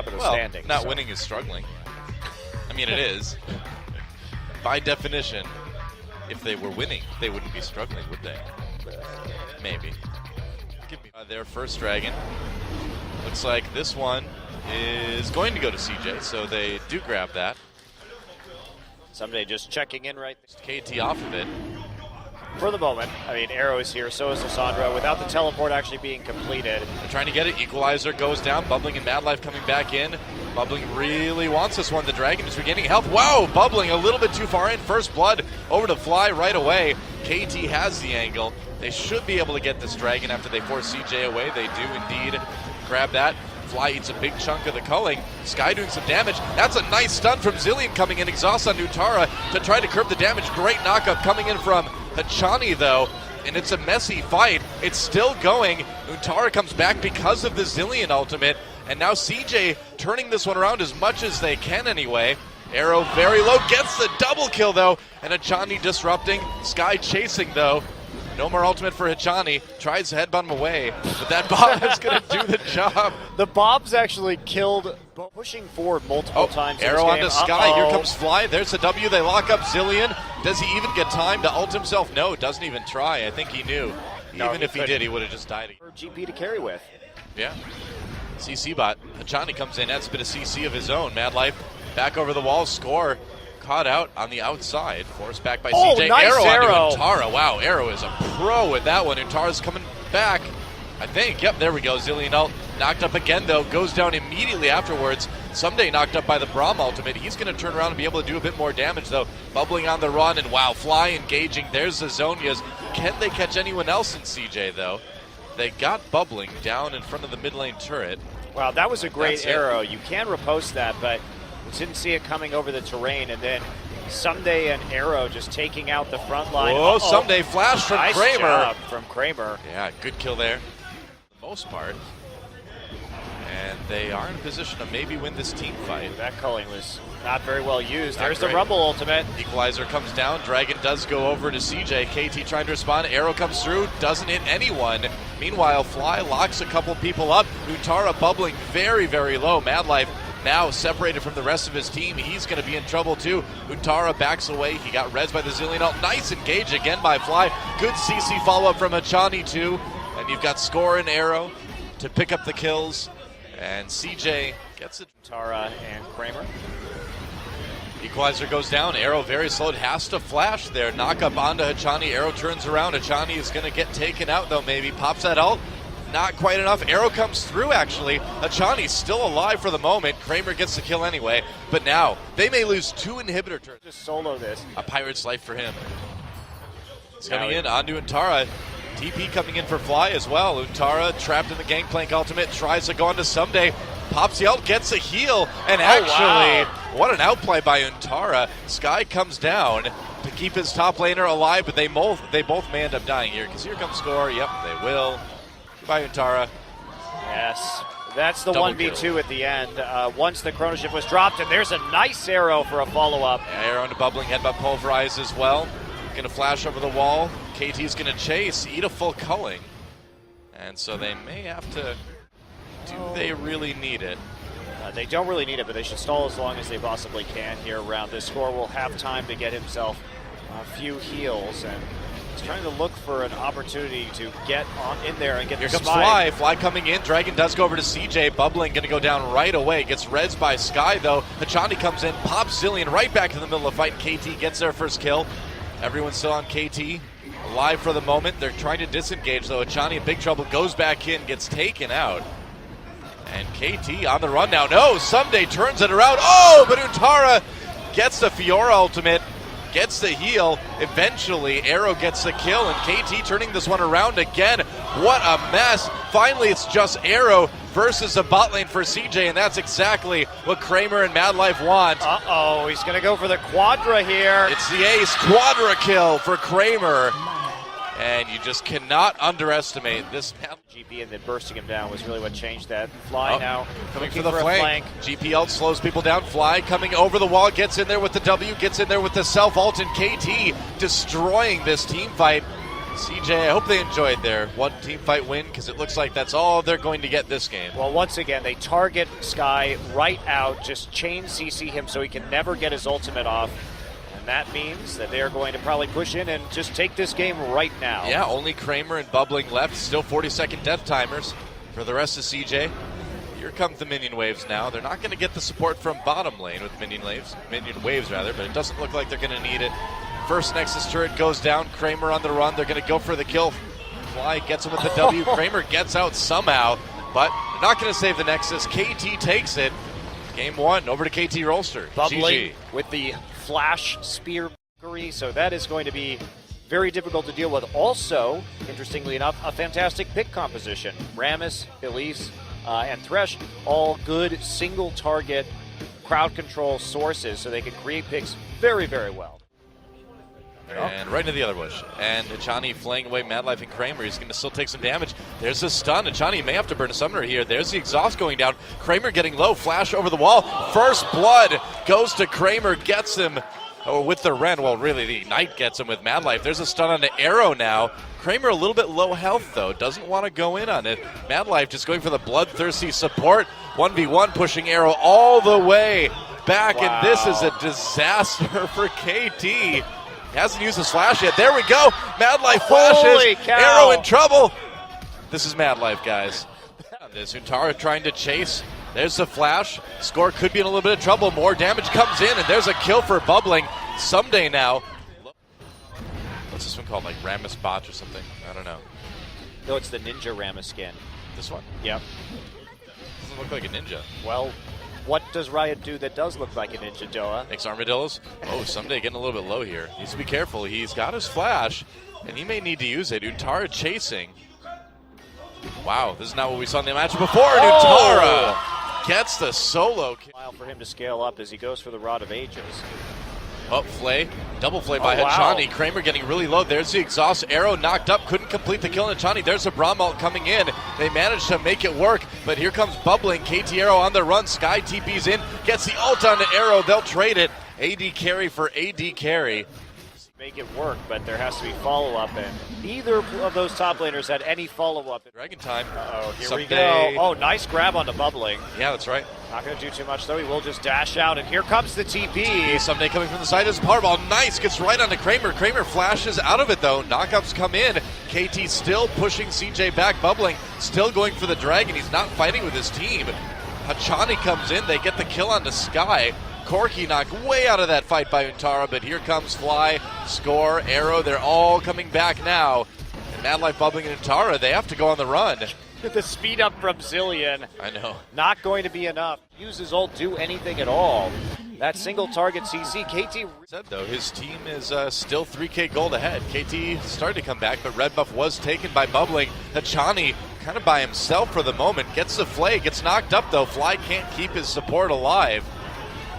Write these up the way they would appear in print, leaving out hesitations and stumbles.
Well, not so. winning is struggling. I mean, it is. By definition, if they were winning, they wouldn't be struggling, would they? Maybe. Give me their first dragon. Looks like this one is going to go to CJ, so they do grab that. Someday just checking in right there. KT off of it. For the moment, I mean, Arrow is here, so is Lissandra, without the teleport actually being completed. They're trying to get it. Equalizer goes down. Bubbling and Mad Life coming back in. Bubbling really wants this one. The Dragon is regaining health. Wow, Bubbling a little bit too far in. First blood over to Fly right away. KT has the angle. They should be able to get this Dragon after they force CJ away. They do indeed grab that. Fly eats a big chunk of the culling. Sky doing some damage. That's a nice stun from Zilean coming in. Exhaust on Nutara to try to curb the damage. Great knockup coming in from Hachani though, and it's a messy fight. It's still going. Nutara comes back because of the Zilean ultimate, and now CJ turning this one around as much as they can anyway. Arrow very low, gets the double kill though, and Hachani disrupting. Sky chasing though. No more ultimate for Hachani. Tries to headbutt him away, but that bomb is going to do the job. The bombs actually killed, pushing forward multiple times. Arrow onto Sky. Here comes Fly. There's the W. They lock up Zilean. Does he even get time to ult himself? No, doesn't even try. I think he knew. Even if he did, he would have just died. GP to carry with. Yeah. CC bot. Hachani comes in. That's a bit of CC of his own. Mad Life back over the wall. Score. Caught out on the outside, forced back by CJ. Nice Arrow onto Untara. Wow, Arrow is a pro with that one. Untara's coming back, I think. Yep, there we go. Zilean ult knocked up again, though. Goes down immediately afterwards. Someday knocked up by the Braum ultimate. He's going to turn around and be able to do a bit more damage, though. Bubbling on the run, and wow, Fly engaging. There's the Zonias. Can they catch anyone else in CJ, though? They got Bubbling down in front of the mid lane turret. Wow, that was a great arrow. You can repost that, but didn't see it coming over the terrain, and then Someday and Arrow just taking out the front line. Oh, Someday flash from nice Kramer. Job from Kramer. Yeah, good kill there, for the most part. And they are in a position to maybe win this team fight. That culling was not very well used. Not There's great. the Rumble ultimate. Equalizer comes down. Dragon does go over to CJ. KT trying to respond. Arrow comes through. Doesn't hit anyone. Meanwhile, Fly locks a couple people up. Nutara Bubbling very, very low. Mad Life now separated from the rest of his team. He's going to be in trouble too. Untara backs away. He got rezzed by the Zilean ult. Nice engage again by Fly. Good CC follow-up from Hachani too. And you've got Score and Arrow to pick up the kills. And CJ gets it. Untara and Kramer. Equalizer goes down. Arrow very slow. Has to flash there. Knock up onto Hachani. Arrow turns around. Hachani is going to get taken out though maybe. Pops that ult. Not quite enough. Arrow comes through actually. Hachani's still alive for the moment. Kramer gets the kill anyway. But now they may lose 2 inhibitor turns. Just solo this. A Pirate's life for him. It's coming in onto Untara. TP coming in for Fly as well. Untara trapped in the Gangplank ultimate. Tries to go onto Someday. Pops the ult, gets a heal. And actually, what an outplay by Untara. Sky comes down to keep his top laner alive, but they both may end up dying here. Because here comes Score. Yep, they will. Goodbye, Untara. Yes. That's the 1v2 at the end. Once the Chrono Shift was dropped, and there's a nice arrow for a follow-up. Yeah, arrow into Bubbling, headbutt pulverize as well. Gonna flash over the wall. KT's gonna chase, eat a full culling. And so they may have to, do they really need it? They don't really need it, but they should stall as long as they possibly can here around. This Score will have time to get himself a few heals, and he's trying to look for an opportunity to get on in there and get Here the comes Fly. Fly coming in. Dragon does go over to CJ. Bubbling going to go down right away. Gets rezzed by Sky, though. Hachani comes in, pops Zilean right back in the middle of the fight. KT gets their first kill. Everyone's still on KT. Alive for the moment. They're trying to disengage, though. Hachani in big trouble. Goes back in. Gets taken out. And KT on the run now. No, Someday turns it around. Oh, but Untara gets the Fiora ultimate. Gets the heal. Eventually, Arrow gets the kill, and KT turning this one around again. What a mess. Finally, it's just Arrow versus a bot lane for CJ, and that's exactly what Kramer and Mad Life want. Uh-oh, he's going to go for the Quadra here. It's the ace Quadra kill for Kramer. And you just cannot underestimate this. GP and then bursting him down was really what changed that. Fly now coming for the flank. GP ult slows people down. Fly coming over the wall, gets in there with the W, gets in there with the self ult, and KT destroying this team fight. CJ, I hope they enjoyed their one team fight win, because it looks like that's all they're going to get this game. Well, once again, they target Sky right out, just chain CC him so he can never get his ultimate off. And that means that they're going to probably push in and just take this game right now. Yeah, only Kramer and Bubbling left. Still 40-second death timers for the rest of CJ. Here comes the minion waves now. They're not going to get the support from bottom lane with minion waves, but it doesn't look like they're going to need it. First Nexus turret goes down. Kramer on the run. They're going to go for the kill. Fly gets him with the W. Kramer gets out somehow, but they're not going to save the Nexus. KT takes it. Game 1 over to KT Rolster. Bubbling GG. with the flash spear, so that is going to be very difficult to deal with. Also, interestingly enough, a fantastic pick composition. Rammus, Elise, and Thresh, all good single target crowd control sources, so they can create picks very, very well. And right into the other bush. And Achani flaying away Madlife and Kramer. He's going to still take some damage. There's a stun. Achani may have to burn a summoner here. There's the exhaust going down. Kramer getting low. Flash over the wall. First blood goes to Kramer. Gets him with the Ren. Well, really, the Ignite gets him with Madlife. There's a stun on the Arrow now. Kramer a little bit low health, though. Doesn't want to go in on it. Madlife just going for the bloodthirsty support. 1v1 pushing Arrow all the way back. Wow. And this is a disaster for KT. Hasn't used the slash yet. There we go. Madlife flashes. Holy cow. Arrow in trouble. This is Madlife, guys. There's Untara trying to chase. There's the flash. Score could be in a little bit of trouble. More damage comes in, and there's a kill for Bubbling. Someday now. What's this one called? Like Rammus Bot or something? I don't know. No, it's the Ninja Rammus skin. This one? Yep. Doesn't look like a ninja. Well, what does Riot do that does look like a ninja, Doa? Makes armadillos. Oh, Someday getting a little bit low here. Needs to be careful. He's got his flash, and he may need to use it. Untara chasing. Wow, this is not what we saw in the match before. Oh! Untara gets the solo kill. For him to scale up as he goes for the Rod of Ages. Oh, Flay. Double Flay by wow. Hachani. Kramer getting really low. There's the exhaust. Arrow knocked up. Couldn't complete the kill on Hachani. There's a Braum ult coming in. They managed to make it work, but here comes Bubbling. KT Arrow on the run. Sky TP's in. Gets the ult on the Arrow. They'll trade it. AD carry for AD carry. Make it work, but there has to be follow-up, and neither of those top laners had any follow-up. Dragon time. Uh-oh, here we Someday. go. Oh, nice grab onto Bubbling. Yeah, that's right. Not going to do too much, though. He will just dash out, and here comes the TP. Someday coming from the side as a power ball. Nice. Gets right onto Kramer. Kramer flashes out of it, though. Knockups come in. KT still pushing CJ back. Bubbling still going for the Dragon. He's not fighting with his team. Hachani comes in. They get the kill onto Sky. Corki knocked way out of that fight by Untara, but here comes Fly, Score, Arrow. They're all coming back now. And Madlife, Bubbling, and Untara, they have to go on the run. The speed up from Zillion. I know. Not going to be enough. Use his ult, do anything at all. That single target CC, KT. Said though, his team is still 3K gold ahead. KT started to come back, but red buff was taken by Bubbling. Hachani kind of by himself for the moment. Gets the Flay, gets knocked up though. Fly can't keep his support alive.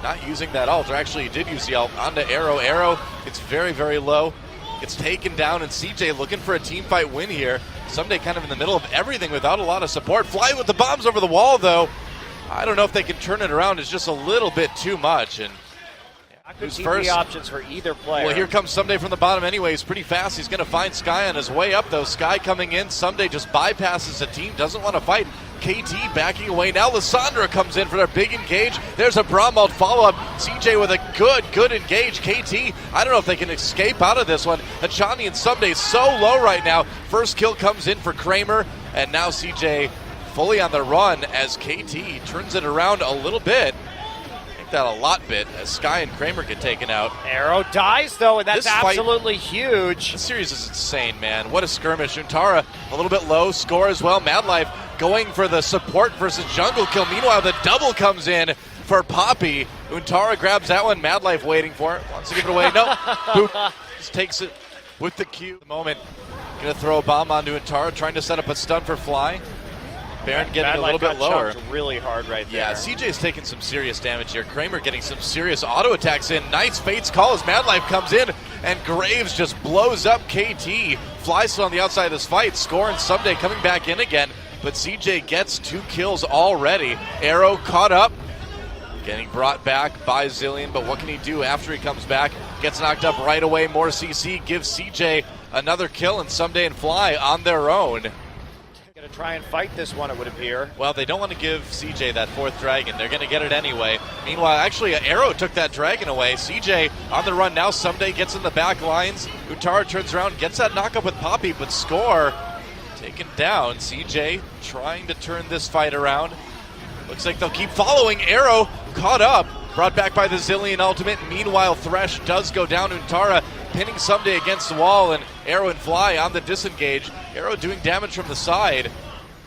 Not using that ult, or actually he did use the ult onto Arrow. Arrow gets very, very low. Gets taken down, and CJ looking for a team fight win here. Someday kind of in the middle of everything without a lot of support. Fly with the bombs over the wall, though. I don't know if they can turn it around. It's just a little bit too much. And who's first? Options for either player. Well, here comes Someday from the bottom anyway. He's pretty fast. He's going to find Sky on his way up, though. Sky coming in. Someday just bypasses the team. Doesn't want to fight. KT backing away. Now Lissandra comes in for their big engage. There's a Braum follow-up. CJ with a good engage. KT, I don't know if they can escape out of this one. Hachani and Someday so low right now. First kill comes in for Kramer, and now CJ fully on the run as KT turns it around a little bit. That a lot bit as Sky and Kramer get taken out. Arrow dies though, and that's This fight, absolutely huge. The series is insane, man. What a skirmish. Untara a little bit low, Score as well. Madlife going for the support versus jungle kill. Meanwhile, the double comes in for Poppy. Untara grabs that one. Madlife waiting for it. Wants to give it away. No. Boop. Just takes it with the Q. At the moment. Gonna throw a bomb onto Untara, trying to set up a stun for Fly. Baron getting a little bit lower. Really hard right there. Yeah, CJ's taking some serious damage here. Kramer getting some serious auto attacks in. Nice Fate's call as Madlife comes in, and Graves just blows up KT. Fly's still on the outside of this fight. Score and Someday coming back in again, but CJ gets 2 kills already. Arrow caught up, getting brought back by Zillion, but what can he do after he comes back? Gets knocked up right away. More CC gives CJ another kill, and Someday and Fly on their own. Going to try and fight this one, it would appear. Well, they don't want to give CJ that fourth dragon. They're going to get it anyway. Meanwhile, actually, Arrow took that dragon away. CJ on the run now. Someday gets in the back lines. Untara turns around, gets that knockup with Poppy, but Score taken down. CJ trying to turn this fight around. Looks like they'll keep following. Arrow caught up. Brought back by the Zillion ultimate. Meanwhile, Thresh does go down. Untara pinning Someday against the wall, and Arrow and Fly on the disengage. Arrow doing damage from the side,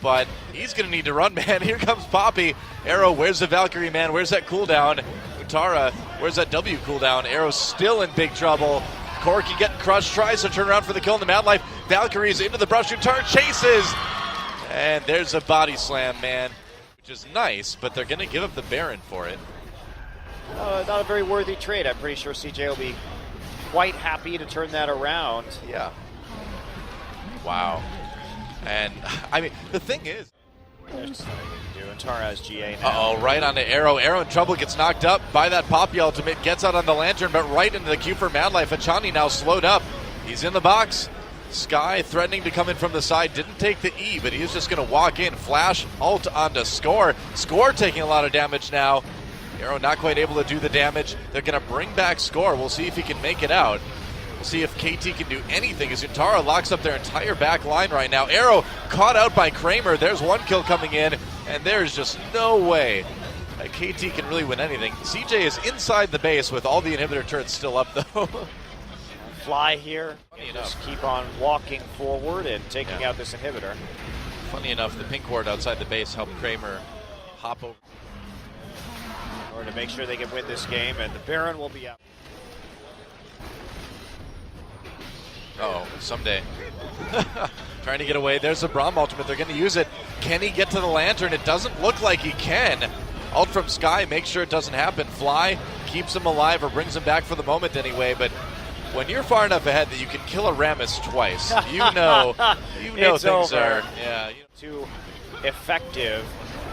but he's going to need to run, man. Here comes Poppy. Arrow, where's the Valkyrie, man? Where's that cooldown? Untara, where's that W cooldown? Arrow's still in big trouble. Corki getting crushed, tries to turn around for the kill in the Mad Life. Valkyrie's into the brush. Untara chases, and there's a body slam, man, which is nice, but they're going to give up the Baron for it. Not a very worthy trade. I'm pretty sure CJ will be quite happy to turn that around. Yeah. Wow. And, I mean, the thing is... Untara has GA now. Uh-oh, right onto Arrow. Arrow in trouble, gets knocked up by that Poppy ultimate, gets out on the Lantern, but right into the queue for Mad Life. Achani now slowed up. He's in the box. Sky threatening to come in from the side. Didn't take the E, but he was just going to walk in. Flash, ult onto Score. Score taking a lot of damage now. Arrow not quite able to do the damage. They're going to bring back Score. We'll see if he can make it out. We'll see if KT can do anything as Untara locks up their entire back line right now. Arrow caught out by Kramer. There's one kill coming in, and there's just no way that KT can really win anything. CJ is inside the base with all the inhibitor turrets still up, though. Fly here. Just keep on walking forward and taking out this inhibitor. Funny enough, the pink ward outside the base helped Kramer hop over. In order to make sure they can win this game, and the Baron will be out. Oh, Someday. Trying to get away. There's the Braum ultimate. They're going to use it. Can he get to the Lantern? It doesn't look like he can. Ult from Sky, make sure it doesn't happen. Fly keeps him alive or brings him back for the moment anyway, but when you're far enough ahead that you can kill a Rammus twice, you know it's things over. are Too effective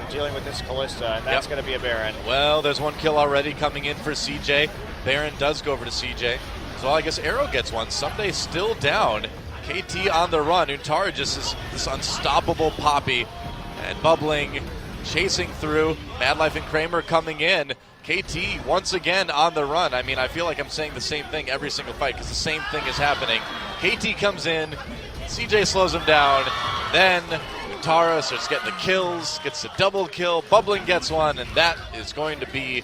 dealing with this Callista, and that's going to be a Baron. Well, there's one kill already coming in for CJ. Baron does go over to CJ. So I guess Arrow gets one. Someday still down. KT on the run. Untara just is this unstoppable Poppy. And Bubbling chasing through. Mad Life and Kramer coming in. KT once again on the run. I mean, I feel like I'm saying the same thing every single fight because the same thing is happening. KT comes in. CJ slows him down. Then Untara starts getting the kills, gets a double kill. Bubbling gets one, and that is going to be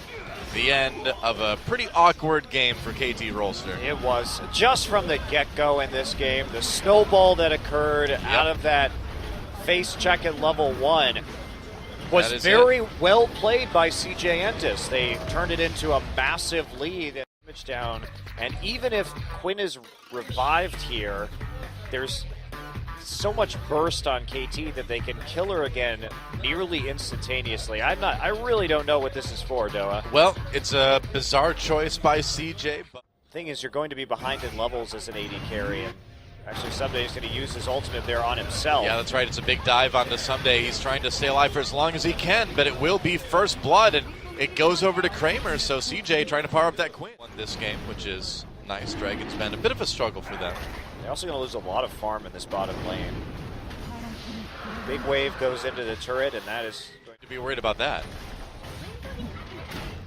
the end of a pretty awkward game for KT Rolster. It was just from the get-go in this game. The snowball that occurred out of that face check at level 1 was very well played by CJ Entis. They turned it into a massive lead and damage down. And even if Quinn is revived here, there's so much burst on KT that they can kill her again nearly instantaneously. I really don't know what this is for, Doa. Well, it's a bizarre choice by CJ. But thing is, you're going to be behind in levels as an AD carry, and actually Someday is going to use his ultimate there on himself. Yeah, that's right. It's a big dive onto Someday. He's trying to stay alive for as long as he can, but it will be first blood, and it goes over to Kramer. So CJ trying to power up that Quinn won this game, which is nice. Dragon's been a bit of a struggle for them. They're also going to lose a lot of farm in this bottom lane. Big wave goes into the turret, and that is going to be worried about that.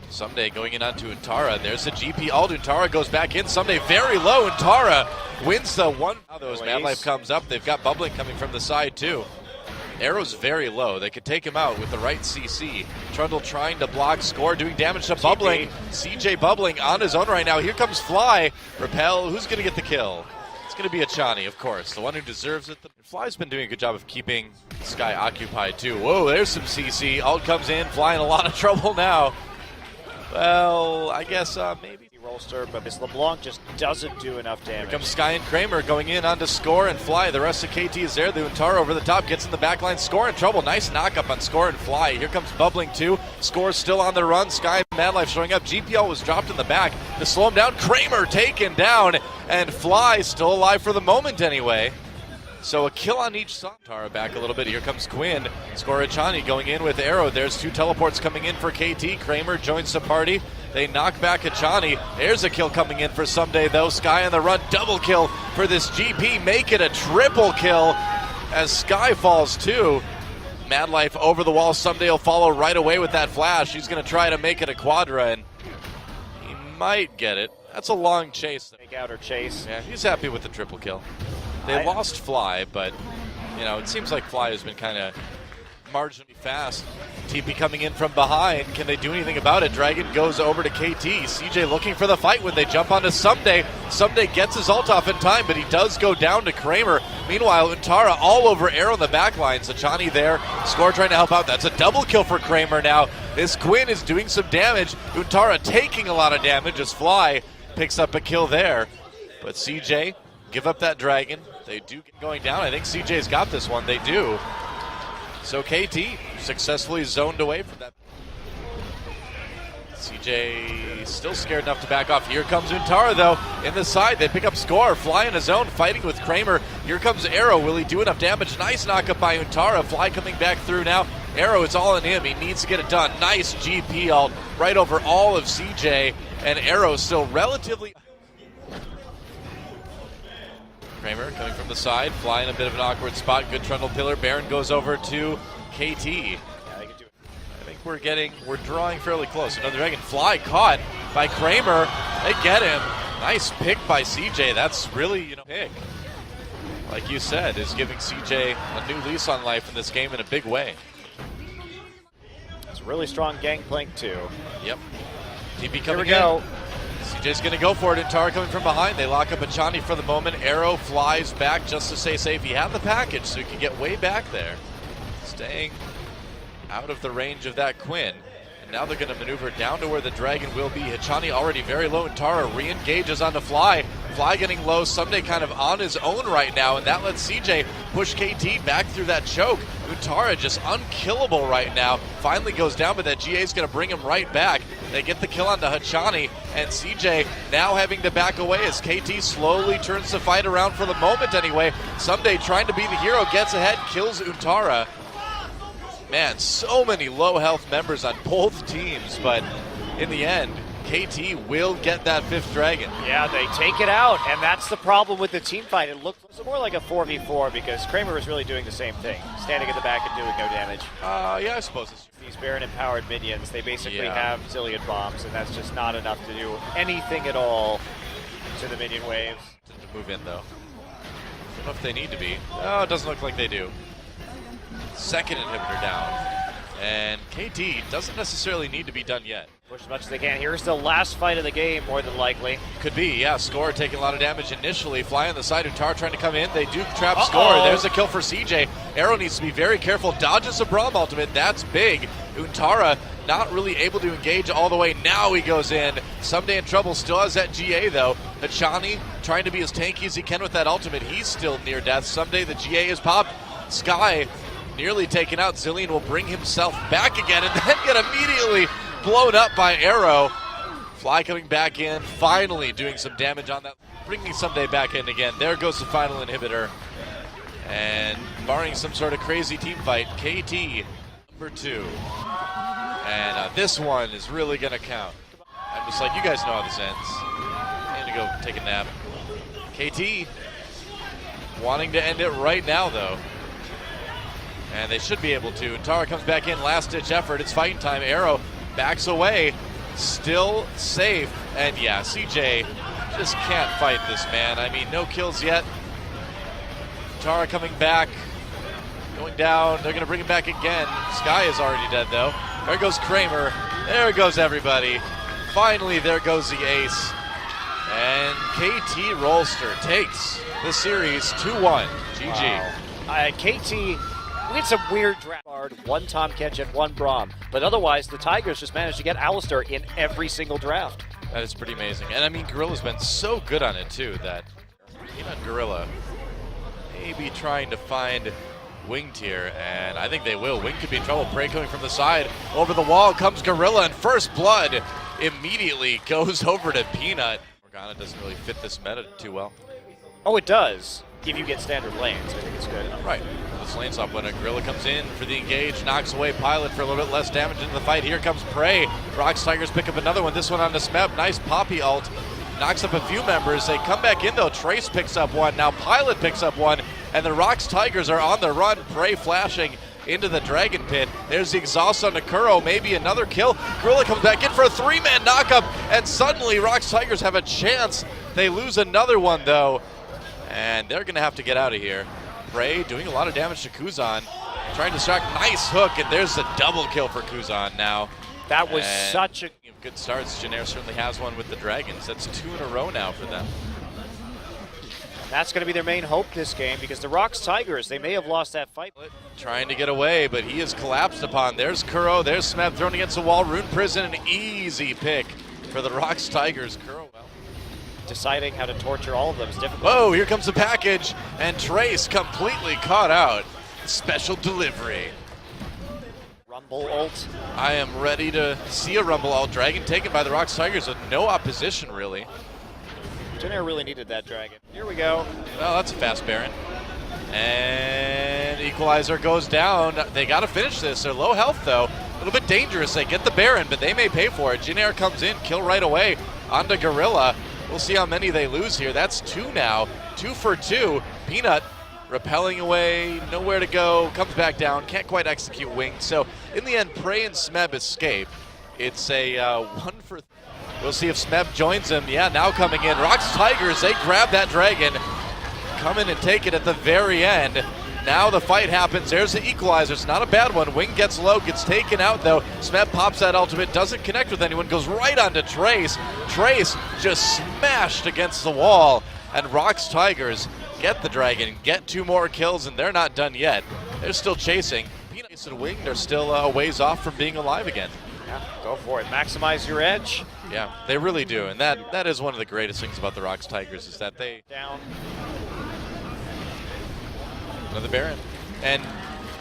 Someday going in onto Untara. There's the GP ult. Untara goes back in. Someday very low. Untara wins the one. Now those Mad Life comes up. They've got Bubbling coming from the side too. Arrow's very low. They could take him out with the right CC. Trundle trying to block Score, doing damage to Bubbling. CJ Bubbling on his own right now. Here comes Fly. Repel. Who's going to get the kill? It's going to be Achani, of course, the one who deserves it. Fly's been doing a good job of keeping Sky occupied, too. Whoa, there's some CC. Ult comes in, Fly in a lot of trouble now. Well, I guess maybe. Rolster, but this LeBlanc just doesn't do enough damage. Here comes Sky and Kramer going in onto Score and Fly. The rest of KT is there. The Untara over the top gets in the backline. Score in trouble. Nice knock-up on Score and Fly. Here comes Bubbling, too. Score still on the run. Sky and Mad Life showing up. GPL was dropped in the back to slow him down. Kramer taken down, and Fly still alive for the moment anyway. So a kill on each side. Tara back a little bit. Here comes Quinn. Score Achani going in with Arrow. There's two teleports coming in for KT. Kramer joins the party. They knock back Achani. There's a kill coming in for Someday, though. Sky on the run, double kill for this GP. Make it a triple kill as Sky falls too. Mad Life over the wall. Someday will follow right away with that flash. He's going to try to make it a quadra, and he might get it. That's a long chase. Take out or chase. Yeah, he's happy with the triple kill. They lost Fly, but you know, it seems like Fly has been kind of marginally fast. TP coming in from behind. Can they do anything about it? Dragon goes over to KT. CJ looking for the fight when they jump onto Someday. Someday gets his ult off in time, but he does go down to Kramer. Meanwhile, Untara all over Arrow in the back line. Sachani there. Score trying to help out. That's a double kill for Kramer now. This Quinn is doing some damage. Untara taking a lot of damage as Fly picks up a kill there. But CJ, give up that Dragon. They do get going down. I think CJ's got this one. They do. So KT successfully zoned away from that. CJ still scared enough to back off. Here comes Untara, though, in the side. They pick up Score. Fly in his own, fighting with Kramer. Here comes Arrow. Will he do enough damage? Nice knockup by Untara. Fly coming back through now. Arrow, it's all in him. He needs to get it done. Nice GP ult right over all of CJ. And Arrow still relatively... Kramer coming from the side, Fly in a bit of an awkward spot. Good trundle pillar. Baron goes over to KT. Yeah, they can do it. I think we're drawing fairly close. Another Dragon. Fly caught by Kramer. They get him. Nice pick by CJ. That's really, pick. Like you said, is giving CJ a new lease on life in this game in a big way. It's a really strong gangplank too. Yep. TP coming in. Here we go. CJ's going to go for it. Untara coming from behind. They lock up Achani for the moment. Arrow flies back just to stay safe. He had the package, so he can get way back there. Staying out of the range of that Quinn. And now they're going to maneuver down to where the Dragon will be. Achani already very low. Untara re-engages onto Fly. Fly getting low. Someday kind of on his own right now, and that lets CJ push KT back through that choke. Untara just unkillable right now. Finally goes down, but that GA is going to bring him right back. They get the kill onto Achani, and CJ now having to back away as KT slowly turns the fight around for the moment anyway. Someday trying to be the hero, gets ahead, kills Untara. Man, so many low health members on both teams, but in the end, KT will get that 5th Dragon. Yeah, they take it out, and that's the problem with the team fight. It looked more like a 4v4 because Kramer was really doing the same thing, standing at the back and doing no damage. Yeah, I suppose it's true. These Baron-empowered minions, they basically have zillion bombs, and that's just not enough to do anything at all to the minion waves. To move in, though. I don't know if they need to be. Oh, it doesn't look like they do. Second inhibitor down. And KT doesn't necessarily need to be done yet. Push as much as they can. Here's the last fight of the game, more than likely. Could be, yeah. Score taking a lot of damage initially. Fly on the side. Untara trying to come in. They do trap Score. There's a kill for CJ. Arrow needs to be very careful. Dodges a Braum ultimate. That's big. Untara not really able to engage all the way. Now he goes in. Someday in trouble. Still has that GA, though. Achani trying to be as tanky as he can with that ultimate. He's still near death. Someday the GA is popped. Sky nearly taken out. Zillion will bring himself back again and then get immediately blown up by Arrow. Fly coming back in, finally doing some damage on that, bringing Someday back in again. There goes the final inhibitor. And barring some sort of crazy team fight, KT number 2. And this one is really going to count. I'm just like, you guys know how this ends. I need to go take a nap. KT wanting to end it right now, though. And they should be able to. Untara comes back in, last-ditch effort. It's fighting time. Arrow backs away, still safe. And yeah, CJ just can't fight this, man. I mean, no kills yet. Untara coming back, going down. They're going to bring him back again. Sky is already dead, though. There goes Kramer. There goes everybody. Finally, there goes the ace. And KT Rolster takes the series 2-1. GG. Wow. KT... We had some weird draft card, 1 Tom Kench and 1 Braum, but otherwise the Tigers just managed to get Alistar in every single draft. That is pretty amazing. And I mean, Gorilla's been so good on it too that Gorilla maybe trying to find Wing tier, and I think they will. Wing could be in trouble. Prey coming from the side. Over the wall comes Gorilla, and First Blood immediately goes over to Peanut. Morgana doesn't really fit this meta too well. Oh, it does. If you get standard lanes, I think it's good. Right. this lane swap when a Gorilla comes in for the engage, knocks away Pilot for a little bit less damage into the fight. Here comes Prey. ROX Tigers pick up another one, this one onto Smeb. Nice Poppy ult. Knocks up a few members. They come back in though. Trace picks up one. Now Pilot picks up one. And the ROX Tigers are on the run. Prey flashing into the Dragon Pit. There's the exhaust on Kuro. Maybe another kill. Gorilla comes back in for a 3-man knockup. And suddenly ROX Tigers have a chance. They lose another one though. And they're going to have to get out of here. Prey doing a lot of damage to Kuzan. Trying to strike. Nice hook. And there's the double kill for Kuzan now. That was such a good starts. Janair certainly has one with the Dragons. That's 2 in a row now for them. That's going to be their main hope this game because the ROX Tigers, they may have lost that fight. Trying to get away, but he is collapsed upon. There's Kuro, there's Smeb thrown against the wall. Rune Prison, an easy pick for the ROX Tigers. Kuro, well, deciding how to torture all of them is difficult. Whoa, here comes the package, and Trace completely caught out. Special delivery. Rumble ult. I am ready to see a Rumble ult. Dragon taken by the ROX Tigers with no opposition, really. Janair really needed that Dragon. Here we go. Well, that's a fast Baron. And Equalizer goes down. They got to finish this. They're low health, though. A little bit dangerous. They get the Baron, but they may pay for it. Janair comes in, kill right away onto Gorilla. We'll see how many they lose here. That's 2 now. 2 for 2. Peanut repelling away, nowhere to go, comes back down, can't quite execute Wing. So in the end, Prey and Smeb escape. It's a 1 for 3. We'll see if Smeb joins him. Yeah, now coming in. ROX Tigers, they grab that Dragon. Come in and take it at the very end. Now the fight happens. There's the Equalizer. It's not a bad one. Wing gets low, gets taken out though. Smeb pops that ultimate, doesn't connect with anyone, goes right onto Trace. Trace just smashed against the wall. And ROX Tigers get the Dragon, get 2 more kills, and they're not done yet. They're still chasing. Peanut and Wing, they're still a ways off from being alive again. Yeah, go for it. Maximize your edge. Yeah, they really do, and that is one of the greatest things about the ROX Tigers is that they down another Baron, and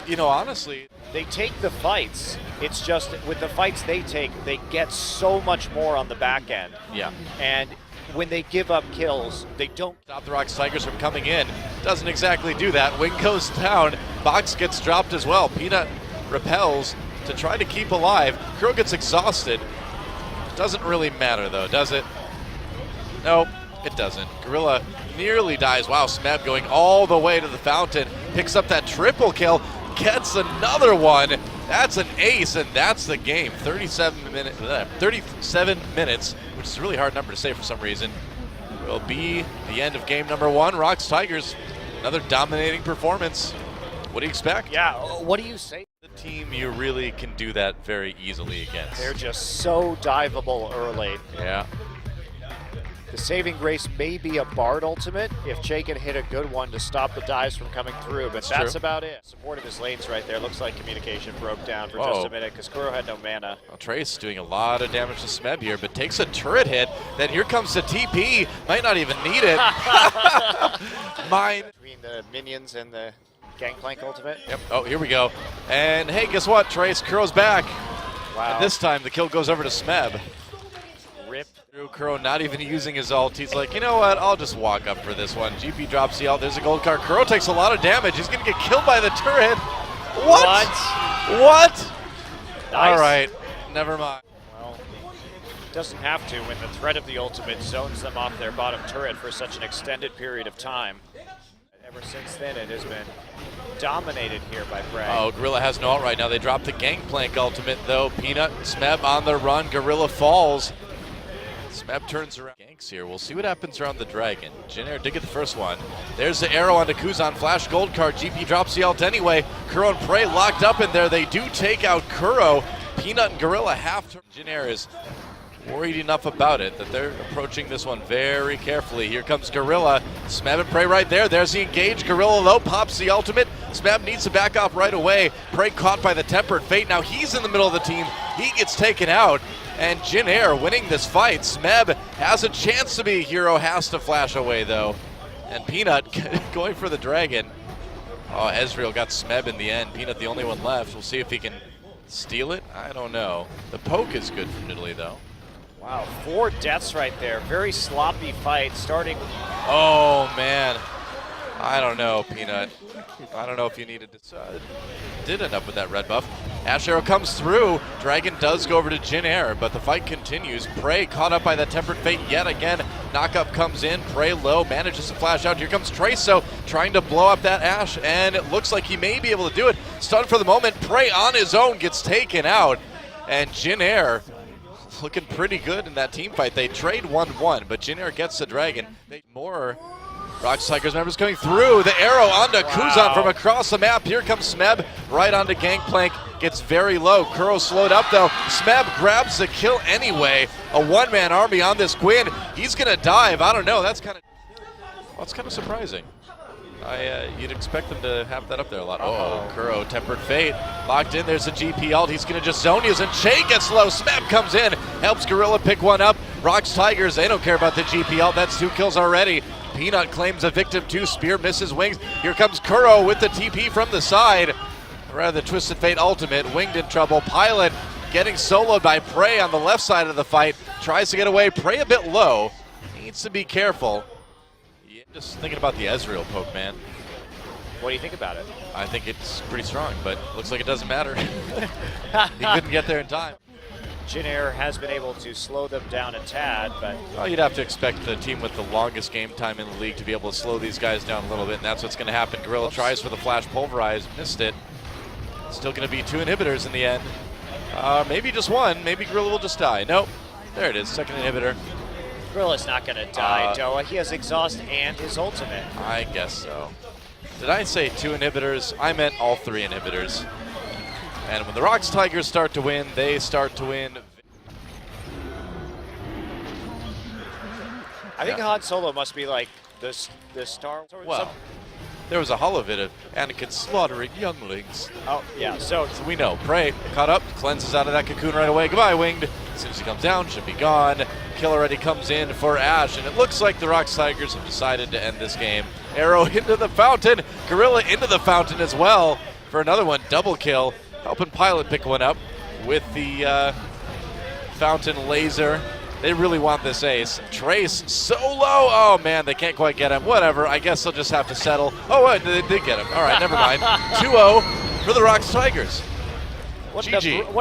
you know honestly they take the fights. It's just with the fights they take, they get so much more on the back end. Yeah, and when they give up kills, they don't stop the ROX Tigers from coming in. Doesn't exactly do that. Wing goes down. Box gets dropped as well. Peanut repels to try to keep alive. Kuro gets exhausted. Doesn't really matter though, does it? No, it doesn't. Gorilla nearly dies. Wow, Smeb going all the way to the fountain. Picks up that triple kill. Gets another one. That's an ace, and that's the game. 37 minutes, which is a really hard number to say for some reason, will be the end of game number 1. ROX Tigers, another dominating performance. What do you expect? Yeah, what do you say? The team you really can do that very easily against. They're just so diveable early. Yeah. The saving grace may be a Bard ultimate if Jay can hit a good one to stop the dives from coming through, but that's about it. Support of his lanes right there. Looks like communication broke down for just a minute because Kuro had no mana. Well, Trace doing a lot of damage to Smeb here, but takes a turret hit. Then here comes the TP. Might not even need it. Mine. Between the minions and the Gangplank ultimate. Yep. Oh, here we go. And hey, guess what, Trace? Kuro's back. Wow. And this time the kill goes over to Smeb. Rip. Kuro not even using his ult. He's like, you know what? I'll just walk up for this one. GP drops the ult. There's a gold card. Kuro takes a lot of damage. He's going to get killed by the turret. What? What? Nice. All right. Never mind. Well, doesn't have to when the threat of the ultimate zones them off their bottom turret for such an extended period of time. Ever since then, it has been dominated here by Prey. Oh, Gorilla has no ult right now. They drop the Gangplank ultimate, though. Peanut, Smeb on the run. Gorilla falls. Smeb turns around. Ganks here. We'll see what happens around the Dragon. Janair did get the first one. There's the arrow onto Kuzan. Flash gold card. GP drops the ult anyway. Kuro and Prey locked up in there. They do take out Kuro. Peanut and Gorilla have to. Janair is worried enough about it that they're approaching this one very carefully. Here comes Gorilla. Smeb and Prey right there. There's the engage. Gorilla though pops the ultimate. Smeb needs to back off right away. Prey caught by the Tempered Fate. Now he's in the middle of the team. He gets taken out. And Janair winning this fight. Smeb has a chance to be a hero. Has to flash away though. And Peanut going for the Dragon. Oh, Ezreal got Smeb in the end. Peanut the only one left. We'll see if he can steal it. I don't know. The poke is good from Italy though. Wow, 4 deaths right there. Very sloppy fight starting. Oh man. I don't know, Peanut. I don't know if you needed to. Did end up with that red buff. Ash Arrow comes through. Dragon does go over to Jin Air, but the fight continues. Prey caught up by that Tempered Fate yet again. Knockup comes in. Prey low, manages to flash out. Here comes Traso trying to blow up that Ash, and it looks like he may be able to do it. Stunned for the moment. Prey on his own gets taken out, and Jin Air looking pretty good in that team fight. They trade 1-1, but Jin Air gets the Dragon. More ROX Tigers members coming through. The arrow onto Kuzan from across the map. Here comes Smeb right onto Gangplank. Gets very low. Kuro slowed up though. Smeb grabs the kill anyway. A one-man army on this Gwyn. He's gonna dive. I don't know. That's kind of surprising. You'd expect them to have that up there a lot. Oh, Kuro, Tempered Fate, locked in. There's a GP ult. He's going to just zone use, and Che gets low. Smeb comes in, helps Gorilla pick one up. ROX Tigers, they don't care about the GP ult. That's 2 kills already. Peanut claims a victim too. Spear misses Wings. Here comes Kuro with the TP from the side. Rather, Twisted Fate ultimate. Winged in trouble. Pilot getting soloed by Prey on the left side of the fight. Tries to get away. Prey a bit low. Needs to be careful. Just thinking about the Ezreal poke, man. What do you think about it? I think it's pretty strong, but looks like it doesn't matter. He couldn't get there in time. Jin Air has been able to slow them down a tad, but... Well, you'd have to expect the team with the longest game time in the league to be able to slow these guys down a little bit, and that's what's going to happen. Gorilla tries for the flash pulverize, missed it. Still going to be 2 inhibitors in the end. Maybe just 1. Maybe Gorilla will just die. Nope. There it is, 2nd inhibitor. Gorilla's not going to die, Doa. He has exhaust and his ultimate. I guess so. Did I say 2 inhibitors? I meant all 3 inhibitors. And when the ROX Tigers start to win, they start to win. I think Han Solo must be like the star. Well, there was a hollow vid of Anakin slaughtering younglings. Oh, yeah, so we know. Prey caught up, cleanses out of that cocoon right away. Goodbye, Winged. As soon as he comes down, should be gone. Kill already comes in for Ash, and it looks like the ROX Tigers have decided to end this game. Arrow into the fountain. Gorilla into the fountain as well for another one. Double kill. Helping Pilot pick one up with the fountain laser. They really want this ace. Trace so low. Oh, man, they can't quite get him. Whatever. I guess they'll just have to settle. Oh, wait, they did get him. All right, never mind. 2-0 for the ROX Tigers. GG.